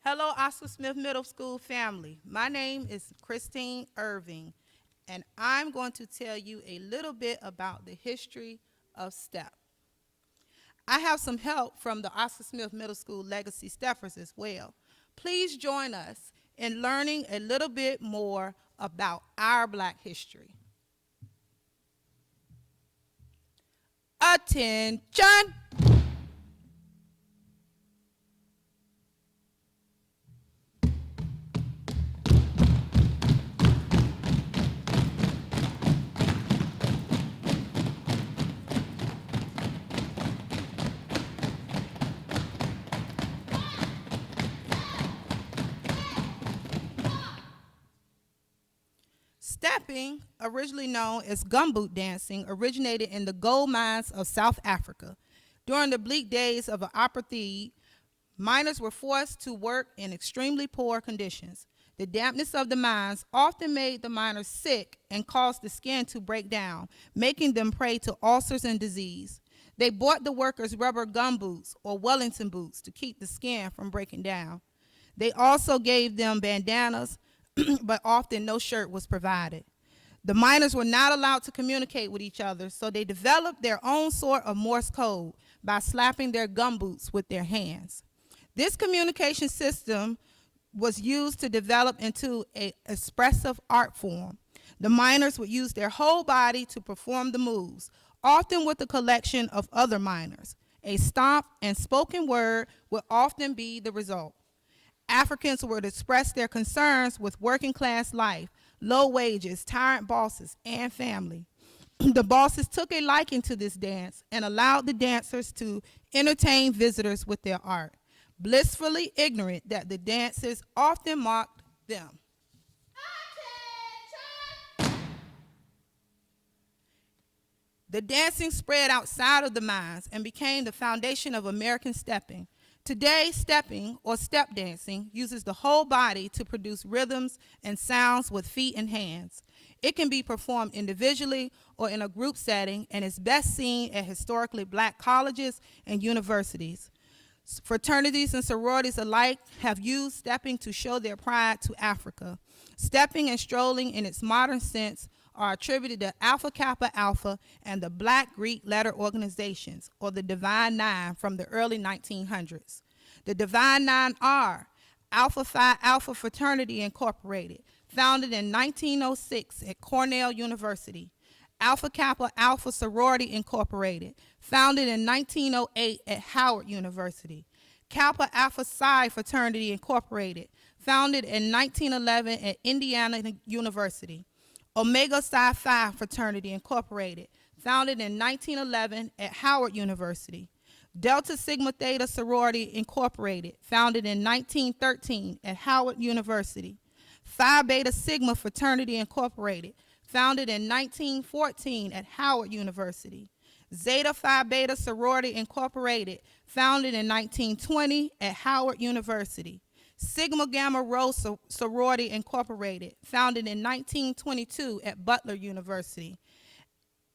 Hello, Oscar Smith Middle School family. My name is Christine Irving, and I'm going to tell you a little bit about the history of STEP. I have some help from the Oscar Smith Middle School Legacy Steppers as well. Please join us in learning a little bit more about our Black history. Attention! Stepping, originally known as gumboot dancing, originated in the gold mines of South Africa. During the bleak days of apartheid, miners were forced to work in extremely poor conditions. The dampness of the mines often made the miners sick and caused the skin to break down, making them prey to ulcers and disease. They bought the workers rubber gumboots or Wellington boots to keep the skin from breaking down. They also gave them bandanas, but often no shirt was provided. The miners were not allowed to communicate with each other, so they developed their own sort of Morse code by slapping their gumboots with their hands. This communication system was used to develop into an expressive art form. The miners would use their whole body to perform the moves, often with a collection of other miners. A stomp and spoken word would often be the result. Africans would express their concerns with working class life, low wages, tyrant bosses, and family. The bosses took a liking to this dance and allowed the dancers to entertain visitors with their art, blissfully ignorant that the dancers often mocked them. The dancing spread outside of the mines and became the foundation of American stepping. Today, stepping or step dancing uses the whole body to produce rhythms and sounds with feet and hands. It can be performed individually or in a group setting and is best seen at historically Black colleges and universities. Fraternities and sororities alike have used stepping to show their pride to Africa. Stepping and strolling in its modern sense are attributed to Alpha Kappa Alpha and the Black Greek letter organizations, or the Divine Nine, from the early 1900s. The Divine Nine are Alpha Phi Alpha Fraternity Incorporated, founded in 1906 at Cornell University. Alpha Kappa Alpha Sorority Incorporated, founded in 1908 at Howard University. Kappa Alpha Psi Fraternity Incorporated, founded in 1911 at Indiana University. Omega Psi Phi Fraternity Incorporated, founded in 1911 at Howard University. Delta Sigma Theta Sorority Incorporated, founded in 1913 at Howard University. Phi Beta Sigma Fraternity Incorporated, founded in 1914 at Howard University. Zeta Phi Beta Sorority Incorporated, founded in 1920 at Howard University. Sigma Gamma Rho Sorority Incorporated, founded in 1922 at Butler University.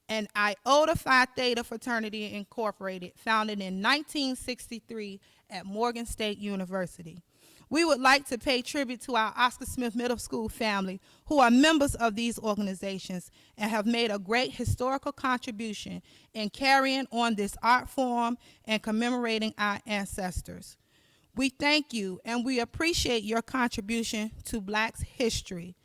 And Iota Phi Theta Fraternity Incorporated, founded in 1963 at Morgan State University. We would like to pay tribute to our Oscar Smith Middle School family, who are members of these organizations and have made a great historical contribution in carrying on this art form and commemorating our ancestors. We thank you and we appreciate your contribution to Black's history.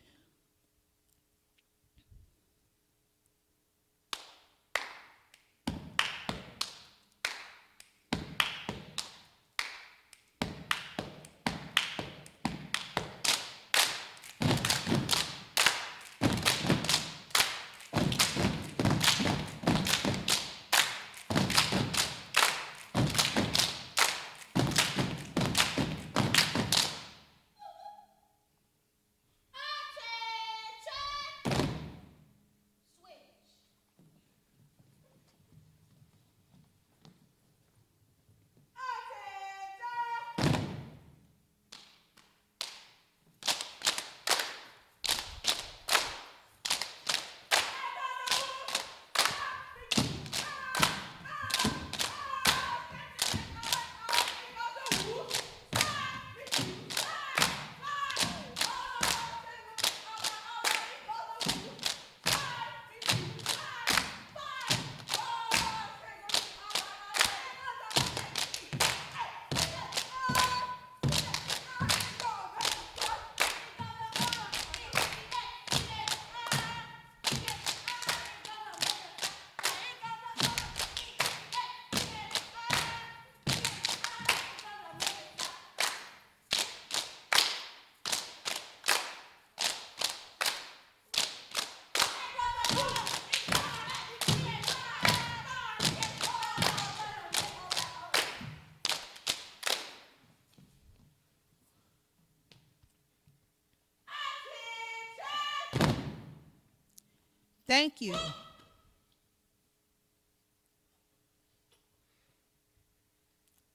Thank you.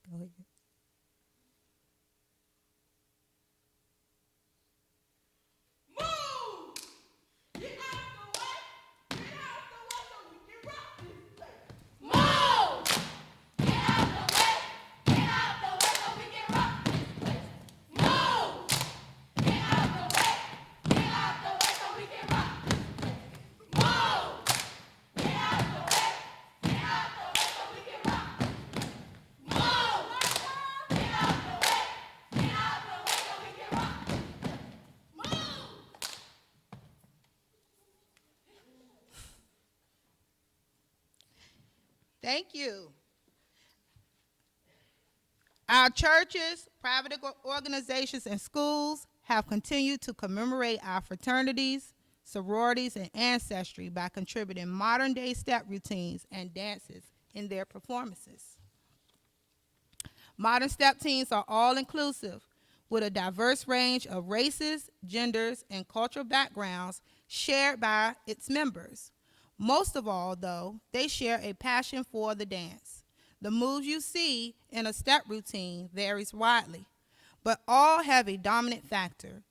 Go ahead. Thank you. Our churches, private organizations, and schools have continued to commemorate our fraternities, sororities, and ancestry by contributing modern day step routines and dances in their performances. Modern step teams are all inclusive with a diverse range of races, genders, and cultural backgrounds shared by its members. Most of all, though, they share a passion for the dance. The moves you see in a step routine varies widely, but all have a dominant factor,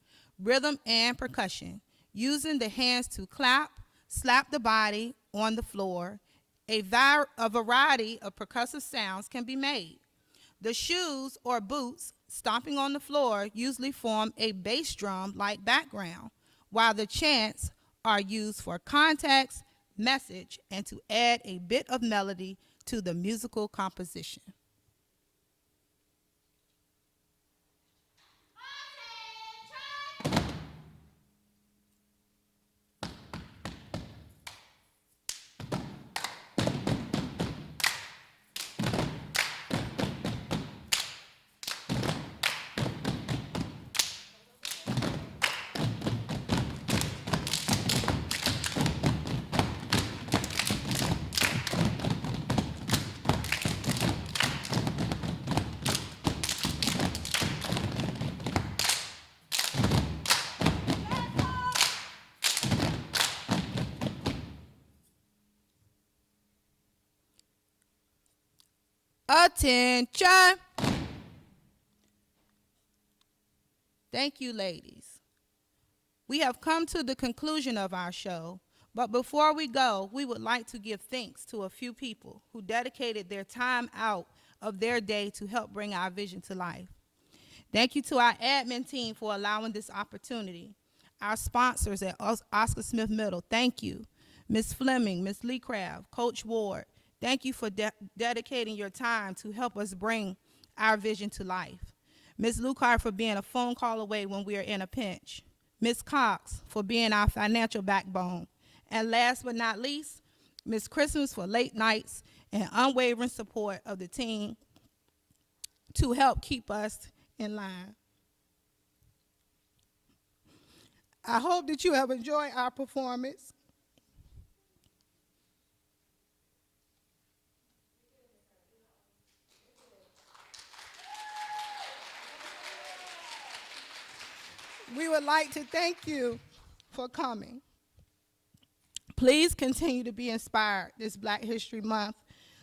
rhythm and percussion, using the hands to clap, slap the body on the floor. A variety of percussive sounds can be made. The shoes or boots stomping on the floor usually form a bass drum like background, while the chants are used for context, message, and to add a bit of melody to the musical composition. Attention! Thank you, ladies. We have come to the conclusion of our show, but before we go, we would like to give thanks to a few people who dedicated their time out of their day to help bring our vision to life. Thank you to our admin team for allowing this opportunity. Our sponsors at Oscar Smith Middle, thank you. Ms. Fleming, Ms. Lee Craft, Coach Ward, thank you for dedicating your time to help us bring our vision to life. Ms. Lucar for being a phone call away when we are in a pinch. Ms. Cox for being our financial backbone. And last but not least, Ms. Christmas for late nights and unwavering support of the team to help keep us in line. I hope that you have enjoyed our performance. We would like to thank you for coming. Please continue to be inspired this Black History Month.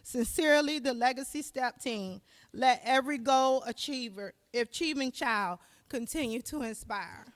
Sincerely, the Legacy Step Team. Let every goal achieving child continue to inspire.